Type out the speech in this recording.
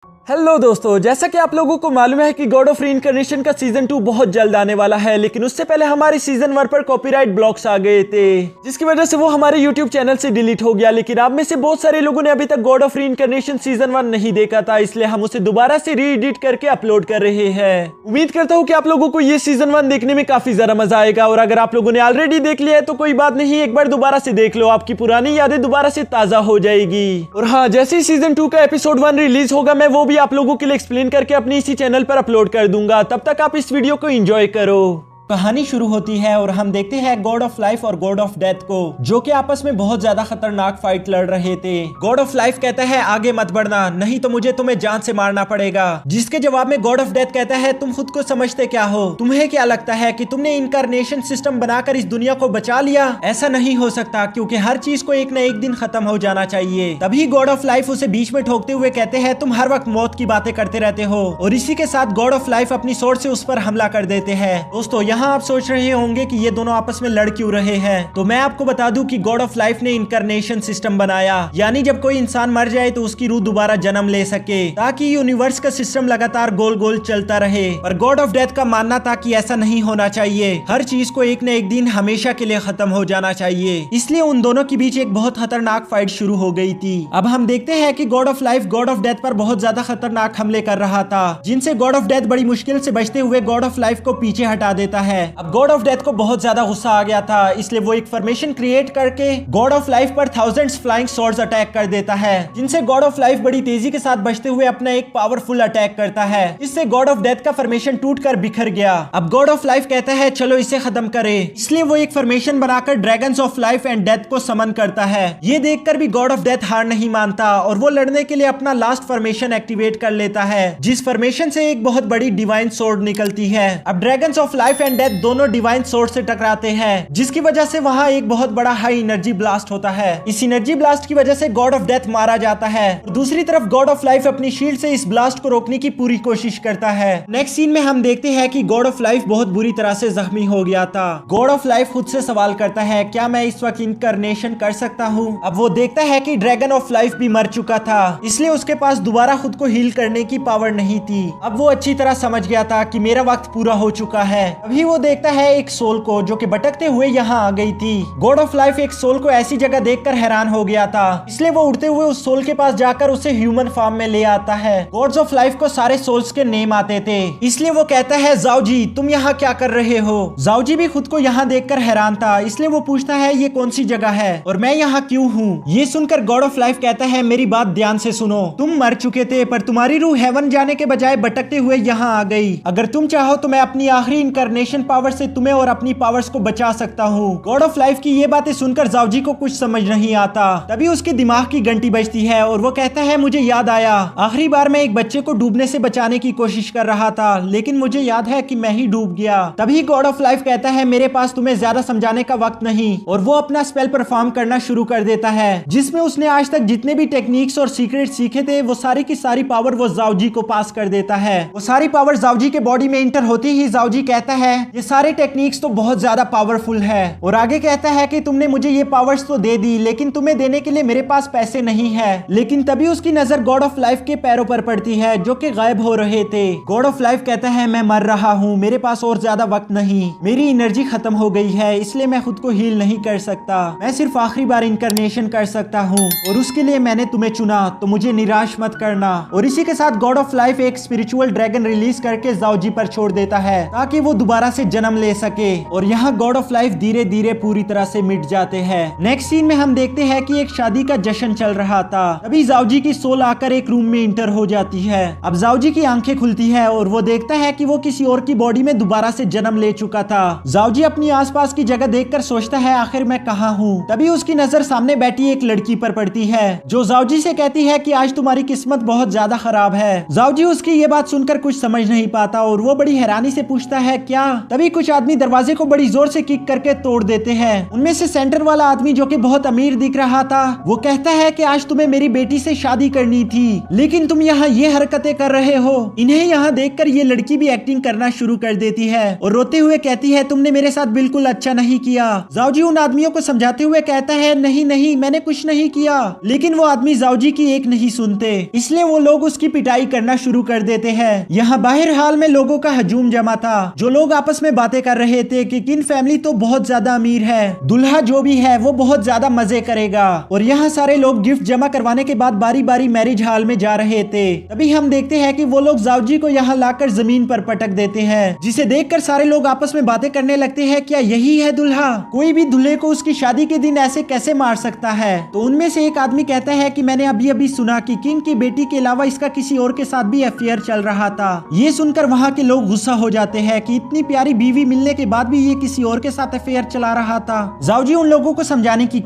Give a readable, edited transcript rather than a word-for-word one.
Hello दोस्तों, जैसा कि आप लोगों को मालूम है कि गॉड ऑफ रीइंकार्नेशन का सीजन 2 बहुत जल्द आने वाला है, लेकिन उससे पहले हमारे सीजन 1 पर कॉपीराइट ब्लॉक्स आ गए थे, जिसकी वजह से वो हमारे यूट्यूब चैनल से डिलीट हो गया। लेकिन आप में से बहुत सारे लोगों ने अभी तक गॉड ऑफ रीइंकार्नेशन सीजन 1 नहीं देखा था, इसलिए हम उसे दोबारा से री एडिट करके अपलोड कर रहे हैं। उम्मीद करता हूँ कि आप लोगों को ये सीजन 1 देखने में काफी ज्यादा मजा आएगा। और अगर आप लोगों ने ऑलरेडी देख लिया है तो कोई बात नहीं, एक बार दोबारा से देख लो, आपकी पुरानी यादें दोबारा से ताजा हो जाएगी। और हाँ, जैसे ही सीजन 2 का एपिसोड 1 रिलीज होगा, मैं वो भी आप लोगों के लिए एक्सप्लेन करके अपनी इसी चैनल पर अपलोड कर दूंगा। तब तक आप इस वीडियो को एंजॉय करो। कहानी शुरू होती है और हम देखते हैं गॉड ऑफ लाइफ और गॉड ऑफ डेथ को, जो कि आपस में बहुत ज्यादा खतरनाक फाइट लड़ रहे थे। गॉड ऑफ लाइफ कहता है आगे मत बढ़ना, नहीं तो मुझे तुम्हें जान से मारना पड़ेगा। जिसके जवाब में गॉड ऑफ डेथ कहता है तुम खुद को समझते क्या हो? तुम्हें क्या लगता है कि तुमने इनकारनेशन सिस्टम बनाकर इस दुनिया को बचा लिया? ऐसा नहीं हो सकता, क्योंकि हर चीज को एक न एक दिन खत्म हो जाना चाहिए। तभी गॉड ऑफ लाइफ उसे बीच में ठोकते हुए कहते हैं तुम हर वक्त मौत की बातें करते रहते हो। और इसी के साथ गॉड ऑफ लाइफ अपनी सोर्ड से उस पर हमला कर देते हैं। दोस्तों, यहाँ आप सोच रहे होंगे कि ये दोनों आपस में लड़ क्यों रहे हैं, तो मैं आपको बता दूं कि गॉड ऑफ लाइफ ने इनकारनेशन सिस्टम बनाया, यानी जब कोई इंसान मर जाए तो उसकी रूह दोबारा जन्म ले सके, ताकि यूनिवर्स का सिस्टम लगातार गोल गोल चलता रहे। पर गॉड ऑफ डेथ का मानना था कि ऐसा नहीं होना चाहिए, हर चीज को एक न एक दिन हमेशा के लिए खत्म हो जाना चाहिए। इसलिए उन दोनों के बीच एक बहुत खतरनाक फाइट शुरू हो गई थी। अब हम देखते हैं कि God of life God of death पर बहुत ज्यादा खतरनाक हमले कर रहा था, जिनसे गॉड ऑफ डेथ बड़ी मुश्किल से बचते हुए गॉड ऑफ लाइफ को पीछे हटा देता है। अब गॉड ऑफ डेथ को बहुत ज्यादा गुस्सा आ गया था, इसलिए वो एक फॉर्मेशन क्रिएट करके गॉड ऑफ लाइफ पर थाउजेंड्स फ्लाइंग स्वॉर्ड्स अटैक कर देता है, जिनसे गॉड ऑफ लाइफ बड़ी तेजी के साथ बचते हुए अपना एक पावरफुल अटैक करता है, जिससे गॉड ऑफ डेथ का फॉर्मेशन टूटकर बिखर गया। अब गॉड ऑफ लाइफ कहता है चलो इसे खत्म करे, इसलिए वो एक फॉर्मेशन बनाकर dragons of life and death को समन करता है। ये देखकर भी गॉड ऑफ डेथ हार नहीं मानता और वो लड़ने के लिए अपना लास्ट फॉर्मेशन एक्टिवेट कर लेता है, जिस फॉर्मेशन से एक बहुत बड़ी डिवाइन सोर्ड निकलती है। अब dragons of life and death दोनों डिवाइन सोर्ड से टकराते हैं, जिसकी वजह से वहां एक बहुत बड़ा हाई एनर्जी ब्लास्ट होता है। इस एनर्जी ब्लास्ट की वजह से गॉड ऑफ डेथ मारा जाता है और दूसरी तरफ गॉड ऑफ लाइफ अपनी शील्ड से इस ब्लास्ट को रोकने की पूरी कोशिश करता है। नेक्स्ट सीन में हम देखते हैं कि गॉड ऑफ लाइफ बहुत बुरी तरह से जख्मी हो गया था। गॉड ऑफ लाइफ खुद से सवाल करता है क्या मैं इस वक्त इनकारनेशन कर सकता हूँ? अब वो देखता है कि ड्रैगन ऑफ लाइफ भी मर चुका था, इसलिए उसके पास दोबारा खुद को हील करने की पावर नहीं थी। अब वो अच्छी तरह समझ गया था कि मेरा वक्त पूरा हो चुका है। अभी वो देखता है एक सोल को जो कि भटकते हुए यहाँ आ गई थी। गॉड ऑफ लाइफ एक सोल को ऐसी जगह देखकर हैरान हो गया था, इसलिए वो उड़ते हुए उस सोल के पास जाकर उसे ह्यूमन फॉर्म में ले आता है। गॉड्स ऑफ लाइफ को सारे सोल्स के नेम आते थे, इसलिए वो कहता है जाओ जी तुम यहाँ क्या कर रहे हो? जाओ जी भी खुद को यहाँ देखकर हैरान था, इसलिए वो पूछता है ये कौन सी जगह है और मैं यहाँ क्यों हूँ? ये सुनकर गॉड ऑफ लाइफ कहता है मेरी बात ध्यान से सुनो, तुम मर चुके थे पर तुम्हारी रूह हेवन जाने के बजाय भटकते हुए यहाँ आ गई। अगर तुम चाहो तो मैं अपनी आखिरी इनकारनेशन पावर से तुम्हें और अपनी पावर्स को बचा सकता हूँ। गॉड ऑफ लाइफ की ये बातें सुनकर जाओजी को कुछ समझ नहीं आता। तभी उसके दिमाग की घंटी बजती है और वो कहता है मुझे याद आया, आखिरी बार मैं एक बच्चे को डूबने से बचाने की कोशिश कर रहा था, लेकिन मुझे याद है कि मैं ही डूब गया। तभी गॉड ऑफ लाइफ कहता है मेरे पास तुम्हें ज्यादा समझाने का वक्त नहीं, और वो अपना स्पेल परफॉर्म करना शुरू कर देता है, जिसमें उसने आज तक जितने भी टेक्निक्स और सीक्रेट सीखे थे वो सारी की सारी पावर वो जाओजी को पास कर देता है। वो सारी पावर जाओजी के बॉडी में इंटर होती ही जाओजी कहता है ये सारे टेक्निक्स तो बहुत ज्यादा पावरफुल है, और आगे कहता है कि तुमने मुझे ये पावर्स तो दे दी, लेकिन तुम्हें देने के लिए मेरे पास पैसे नहीं है। लेकिन तभी उसकी नजर गॉड ऑफ लाइफ के पैरों पर पड़ती है जो कि गायब हो रहे थे। गॉड ऑफ लाइफ कहता है मैं मर रहा हूँ, मेरे पास और ज्यादा वक्त नहीं, मेरी एनर्जी खत्म हो गई है, इसलिए मैं खुद को हील नहीं कर सकता, मैं सिर्फ आखिरी बार इनकारनेशन कर सकता हूँ और उसके लिए मैंने तुम्हें चुना, तो मुझे निराश मत करना। और इसी के साथ गॉड ऑफ लाइफ एक स्पिरिचुअल ड्रैगन रिलीज करके जाओजी पर छोड़ देता है ताकि वो दोबारा से जन्म ले सके, और यहाँ गॉड ऑफ लाइफ धीरे धीरे पूरी तरह से मिट जाते हैं। नेक्स्ट सीन में हम देखते हैं कि एक शादी का जश्न चल रहा था। तभी जाओजी की सोल आकर एक रूम में इंटर हो जाती है। अब जाओजी की आंखें खुलती है और वो देखता है कि वो किसी और की बॉडी में दोबारा से जन्म ले चुका था। जाओजी अपनी आसपास की जगह देखकर सोचता है आखिर मैं कहाँ हूँ। तभी उसकी नजर सामने बैठी एक लड़की पर पड़ती है जो जाओजी से कहती है कि आज तुम्हारी किस्मत बहुत ज्यादा खराब है। जाओजी उसकी ये बात सुनकर कुछ समझ नहीं पाता और वो बड़ी हैरानी से पूछता है क्या तभी कुछ आदमी दरवाजे को बड़ी जोर से किक करके तोड़ देते हैं। उनमें से सेंटर वाला आदमी जो कि बहुत अमीर दिख रहा था, वो कहता है कि आज तुम्हें मेरी बेटी से शादी करनी थी, लेकिन तुम यहाँ ये हरकतें कर रहे हो। इन्हें यहाँ देखकर ये लड़की भी एक्टिंग करना शुरू कर देती है और रोते हुए कहती है, तुमने मेरे साथ बिल्कुल अच्छा नहीं किया। जाओजी उन आदमियों को समझाते हुए कहता है, नहीं नहीं मैंने कुछ नहीं किया, लेकिन वो आदमी जाओजी की एक नहीं सुनते, इसलिए वो लोग उसकी पिटाई करना शुरू कर देते हैं। यहाँ बाहर हाल में लोगों का हजूम जमा था, जो लोग आपस में बातें कर रहे थे कि किन फैमिली तो बहुत ज्यादा अमीर है, दुल्हा जो भी है वो बहुत ज्यादा मजे करेगा। और यहाँ सारे लोग गिफ्ट जमा करवाने के बाद बारी बारी मैरिज हॉल में जा रहे थे। तभी हम देखते हैं कि वो लोग जाओजी को यहाँ लाकर जमीन पर पटक देते हैं, जिसे देखकर सारे लोग आपस में बातें करने लगते हैं, क्या यही है दुल्हा? कोई भी दूल्हे को उसकी शादी के दिन ऐसे कैसे मार सकता है? तो उनमें से एक आदमी कहता है कि मैंने अभी अभी सुना कि किंग की बेटी के अलावा इसका किसी और के साथ भी अफेयर चल रहा था। ये सुनकर वहाँ के लोग गुस्सा हो जाते हैं कि इतनी प्यारी बीवी मिलने के बाद भी ये किसी और के साथ अफेयर चला रहा था। जाओजी उन लोगों को समझाने की